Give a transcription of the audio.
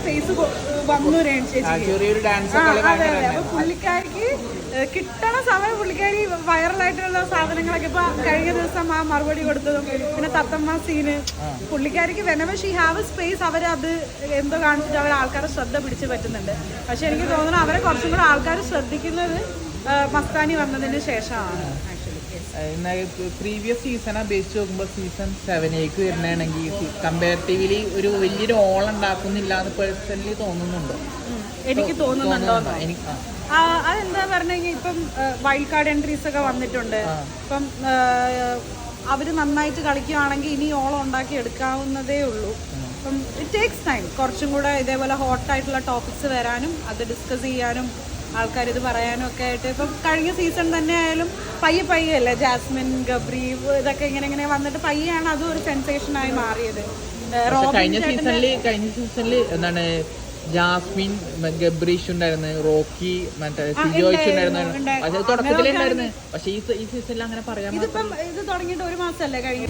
Space വന്നു ചേച്ചി. അതെ അതെ. അപ്പൊ പുള്ളിക്കാരിക്ക് കിട്ടണ സമയം പുള്ളിക്കാരി വൈറലായിട്ടുള്ള സാധനങ്ങളൊക്കെ ഇപ്പൊ കഴിഞ്ഞ ദിവസം ആ മറുപടി കൊടുത്തതും പിന്നെ തത്തമ്മ സീന് പുള്ളിക്കാരിക്ക് whenever she have a space അവരത് എന്തോ കാണിച്ചിട്ട് അവർ ആൾക്കാരെ ശ്രദ്ധ പിടിച്ച് പറ്റുന്നുണ്ട്. പക്ഷെ എനിക്ക് തോന്നുന്നു അവരെ കുറച്ചും കൂടെ ആൾക്കാർ ശ്രദ്ധിക്കുന്നത് മസ്താനി വന്നതിന് ശേഷമാണ്. പ്രീവിയസ് സീസണെ അപേക്ഷിച്ച് നോക്കുമ്പോൾ സീസൺ 7 വരുന്നതാണെങ്കിൽ കമ്പാരിറ്റീവ്ലി ഒരു വലിയൊരു ഓൾ ഉണ്ടാക്കുന്നില്ല എന്ന് പേഴ്സണലി തോന്നുന്നുണ്ടോ? എനിക്ക് തോന്നുന്നുണ്ടോ? അതെന്താ പറഞ്ഞു കഴിഞ്ഞാൽ ഇപ്പം വൈൽഡ് കാർഡ് എൻട്രീസ് ഒക്കെ വന്നിട്ടുണ്ട്. ഇപ്പം അവര് നന്നായിട്ട് കളിക്കുകയാണെങ്കിൽ ഇനി ഓളം ഉണ്ടാക്കി എടുക്കാവുന്നതേ ഉള്ളൂ. അപ്പം ഇറ്റ് ടേക്സ് ടൈം. കുറച്ചും കൂടെ ഇതേപോലെ ഹോട്ടായിട്ടുള്ള ടോപ്പിക്സ് വരാനും അത് ഡിസ്കസ് ചെയ്യാനും ആൾക്കാരിത് പറയാനും ഒക്കെ ആയിട്ട് ഇപ്പം കഴിഞ്ഞ സീസൺ തന്നെ ആയാലും പയ്യെ അല്ലേ ജാസ്മിൻ ഗബ്രി ഇതൊക്കെ ഇങ്ങനെ വന്നിട്ട് പയ്യാണ് അതും ഒരു സെൻസേഷനായി മാറിയത്. കഴിഞ്ഞ സീസണിൽ എന്താണ് ജാസ്മിൻ ഗബ്രീഷ് ഉണ്ടായിരുന്നു, റോക്കി മറ്റേ സിജോയ്ക്ക് ഉണ്ടായിരുന്നു, അത് തുടക്കത്തിലുണ്ടായിരുന്നു. പക്ഷെ ഈ സീസണിൽ അങ്ങനെ പറയാൻ ഇതിപ്പം ഇത് തുടങ്ങിയിട്ട് 1 മാസമല്ലേ കഴിഞ്ഞു.